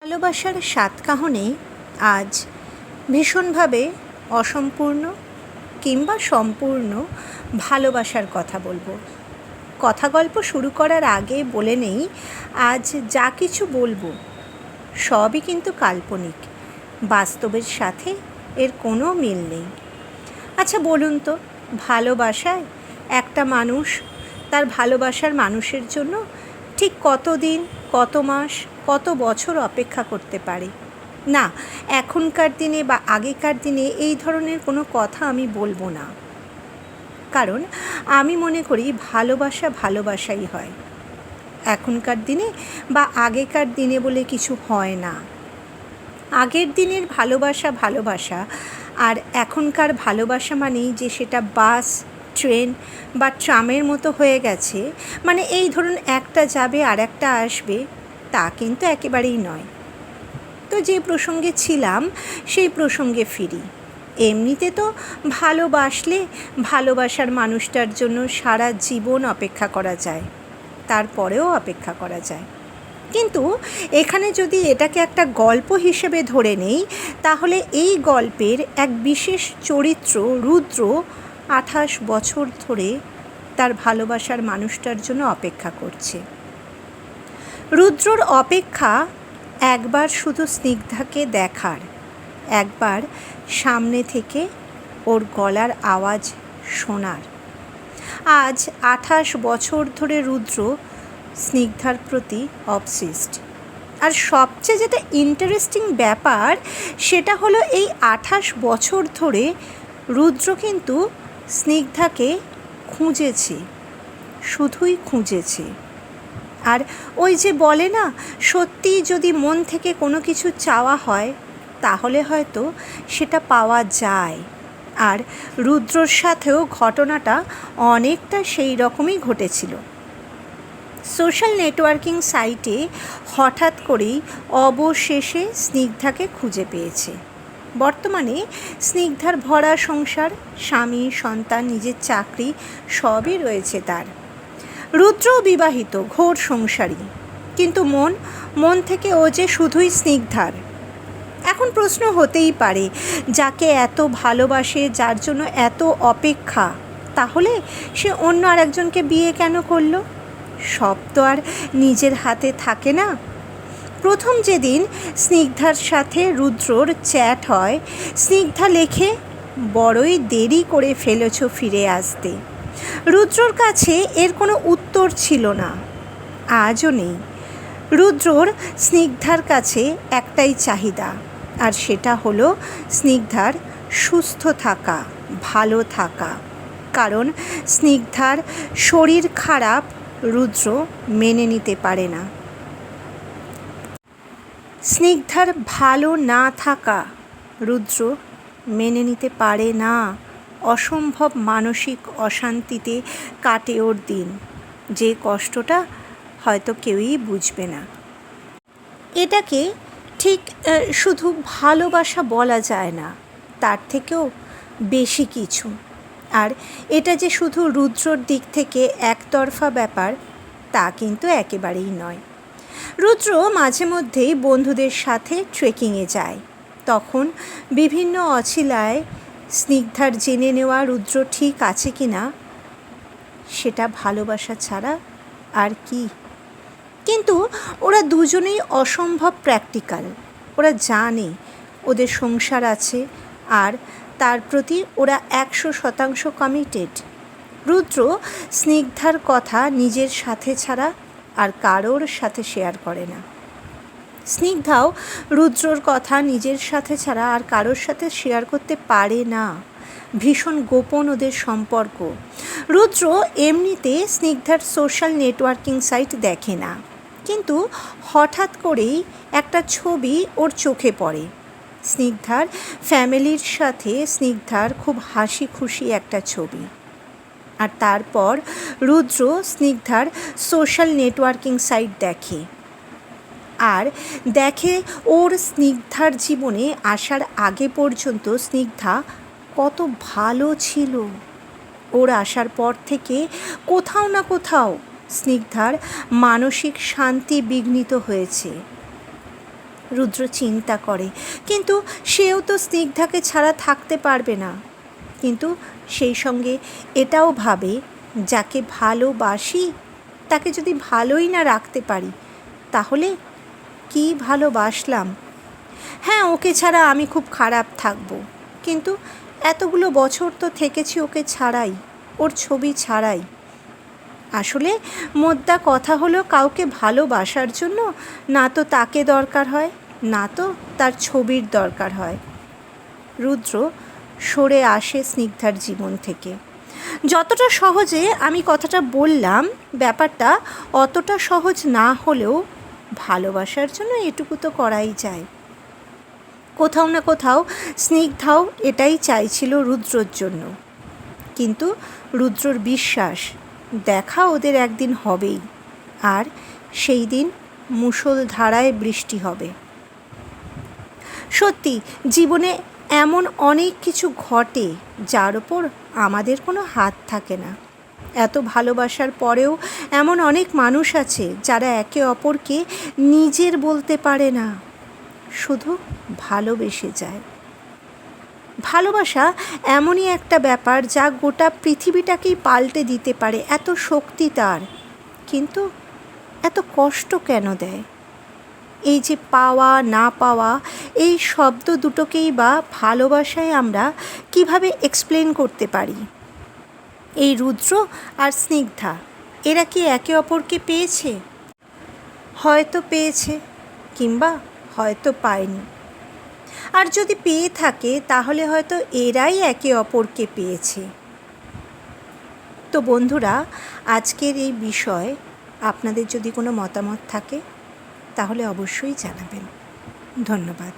ভালোবাসার সাতকাহনে আজ ভীষণভাবে অসম্পূর্ণ কিংবা সম্পূর্ণ ভালোবাসার কথা বলবো। কথা গল্প শুরু করার আগে বলে নেই, আজ যা কিছু বলবো সবই কিন্তু কাল্পনিক, বাস্তবের সাথে এর কোনো মিল নেই। আচ্ছা বলুন তো, ভালোবাসায় একটা মানুষ তার ভালোবাসার মানুষের জন্য ঠিক কতদিন, কত মাস, কত বছর অপেক্ষা করতে পারে? না, এখনকার দিনে বা আগেকার দিনে এই ধরনের কোনো কথা আমি বলবো না, কারণ আমি মনে করি ভালোবাসা ভালোবাসাই হয়। এখনকার দিনে বা আগেকার দিনে বলে কিছু হয় না। আগের দিনের ভালোবাসা ভালোবাসা, আর এখনকার ভালোবাসা মানেই যে সেটা বাস, ট্রেন বা ট্রামের মতো হয়ে গেছে, মানে এই ধরুন একটা যাবে আর একটা আসবে, তা কিন্তু একেবারেই নয়। তো যে প্রসঙ্গে ছিলাম সেই প্রসঙ্গে ফিরি। এমনিতে তো ভালোবাসলে ভালোবাসার মানুষটার জন্য সারা জীবন অপেক্ষা করা যায়, তারপরেও অপেক্ষা করা যায়। কিন্তু এখানে যদি এটাকে একটা গল্প হিসেবে ধরে নেই, তাহলে এই গল্পের এক বিশেষ চরিত্র রুদ্র 28 বছর ধরে তার ভালোবাসার মানুষটার জন্য অপেক্ষা করছে। রুদ্রর অপেক্ষা একবার শুধু স্নিগ্ধাকে দেখার, একবার সামনে থেকে ওর গলার আওয়াজ শোনার। আজ 28 বছর ধরে রুদ্র স্নিগ্ধার প্রতি অবসেসড। আর সবচেয়ে যেটা ইন্টারেস্টিং ব্যাপার সেটা হলো এই 28 বছর ধরে রুদ্র কিন্তু স্নিগ্ধাকে খুঁজেছে, শুধুই খুঁজেছে। আর ওই যে বলে না, সত্যিই যদি মন থেকে কোনো কিছু চাওয়া হয় তাহলে হয়তো সেটা পাওয়া যায়। আর রুদ্রর সাথেও ঘটনাটা অনেকটা সেই রকমই ঘটেছিল। সোশ্যাল নেটওয়ার্কিং সাইটে হঠাৎ করেই অবশেষে স্নিগ্ধাকে খুঁজে পেয়েছে। বর্তমানে স্নিগ্ধার ভরা সংসার, স্বামী, সন্তান, নিজের চাকরি সবই রয়েছে তার। রুদ্রও বিবাহিত, ঘোর সংসারী, কিন্তু মন থেকে ও যে শুধুই স্নিগ্ধার। এখন প্রশ্ন হতেই পারে, যাকে এত ভালোবাসে, যার জন্য এত অপেক্ষা, তাহলে সে অন্য আরেকজনকে বিয়ে কেন করলো? সব তো আর নিজের হাতে থাকে না। প্রথম যেদিন স্নিগ্ধার সাথে রুদ্রর চ্যাট হয়, স্নিগ্ধা লেখে, বড়ই দেরি করে ফেলেছ ফিরে আসতে। রুদ্রর কাছে এর কোনো উত্তর ছিল না, আজও নেই। রুদ্রর স্নিগ্ধার কাছে একটাই চাহিদা, আর সেটা হলো স্নিগ্ধার সুস্থ থাকা, ভালো থাকা। কারণ স্নিগ্ধার শরীর খারাপ রুদ্র মেনে নিতে পারে না। স্নিগ্ধার ভালো না থাকা রুদ্র মেনে নিতে পারে না। অসম্ভব মানসিক অশান্তিতে কাটে ওর দিন, যে কষ্টটা হয়তো কেউই বুঝবে না। এটাকে ঠিক শুধু ভালোবাসা বলা যায় না, তার থেকেও বেশি কিছু। আর এটা যে শুধু রুদ্রর দিক থেকে একতরফা ব্যাপার তা কিন্তু একেবারেই নয়। রুদ্র মাঝে মধ্যেই বন্ধুদের সাথে ট্রেকিংয়ে যায়, তখন বিভিন্ন অছিলায় স্নিগ্ধার জেনে নেওয়া রুদ্র ঠিক আছে কি না, সেটা ভালোবাসা ছাড়া আর কি। কিন্তু ওরা দুজনেই অসম্ভব প্র্যাকটিক্যাল। ওরা জানে ওদের সংসার আছে, আর তার প্রতি ওরা 100% কমিটেড। রুদ্র স্নিগ্ধার কথা নিজের সাথে ছাড়া আর কারোর সাথে শেয়ার করে না। স্নিগ্ধাও রুদ্রর কথা নিজের সাথে ছাড়া আর কারোর সাথে শেয়ার করতে পারে না। ভীষণ গোপন ওদের সম্পর্ক। রুদ্র এমনিতে স্নিগ্ধার সোশ্যাল নেটওয়ার্কিং সাইট দেখে না, কিন্তু হঠাৎ করেই একটা ছবি ওর চোখে পড়ে। স্নিগ্ধার ফ্যামিলির সাথে স্নিগ্ধার খুব হাসি খুশি একটা ছবি। আর তারপর রুদ্র স্নিগ্ধার সোশ্যাল নেটওয়ার্কিং সাইট দেখে, আর দেখে ওর স্নিগ্ধার জীবনে আসার আগে পর্যন্ত স্নিগ্ধা কত ভালো ছিল। ওর আসার পর থেকে কোথাও না কোথাও স্নিগ্ধার মানসিক শান্তি বিঘ্নিত হয়েছে। রুদ্র চিন্তা করে, কিন্তু সেও তো স্নিগ্ধাকে ছাড়া থাকতে পারবে না। কিন্তু সেই সঙ্গে এটাও ভাবে, যাকে ভালোবাসি তাকে যদি ভালোই না রাখতে পারি তাহলে কি ভালোবাসলাম। হ্যাঁ, ওকে ছাড়া আমি খুব খারাপ থাকবো, কিন্তু এতগুলো বছর তো থেকেছি ওকে ছাড়াই, ওর ছবি ছাড়াই। আসলে মোদ্দা কথা হলো, কাউকে ভালোবাসার জন্য না তো তাকে দরকার হয়, না তো তার ছবির দরকার হয়। রুদ্র সরে আসে স্নিগ্ধার জীবন থেকে। যতটা সহজে আমি কথাটা বললাম, ব্যাপারটা অতটা সহজ না হলেও ভালোবাসার জন্য এটুকু তো করাই যায়। কোথাও না কোথাও স্নিগ্ধাও এটাই চাইছিল রুদ্রর জন্য, কিন্তু রুদ্রর বিশ্বাস দেখা ওদের একদিন হবেই, আর সেই দিন মুষলধারায় বৃষ্টি হবে। সত্যি জীবনে এমন অনেক কিছু ঘটে যার ওপর আমাদের কোনো হাত থাকে না। এত ভালোবাসার পরেও এমন অনেক মানুষ আছে যারা একে অপরকে নিজের বলতে পারে না, শুধু ভালোবেসে যায়। ভালোবাসা এমনই একটা ব্যাপার যা গোটা পৃথিবীটাকেই পাল্টে দিতে পারে, এত শক্তি তার। কিন্তু এত কষ্ট কেন দেয়? এই যে পাওয়া না পাওয়া, এই শব্দ দুটোকেই বা ভালোবাসায় আমরা কিভাবে এক্সপ্লেন করতে পারি? এই রুদ্র আর স্নিগ্ধা, এরা কি একে অপরকে পেয়েছে? হয়তো পেয়েছে, কিংবা হয়তো পায়নি। আর যদি পেয়ে থাকে তাহলে হয়তো এরাই একে অপরকে পেয়েছে। তো বন্ধুরা, আজকের এই বিষয়ে আপনাদের যদি কোনো মতামত থাকে তাহলে অবশ্যই জানাবেন। ধন্যবাদ।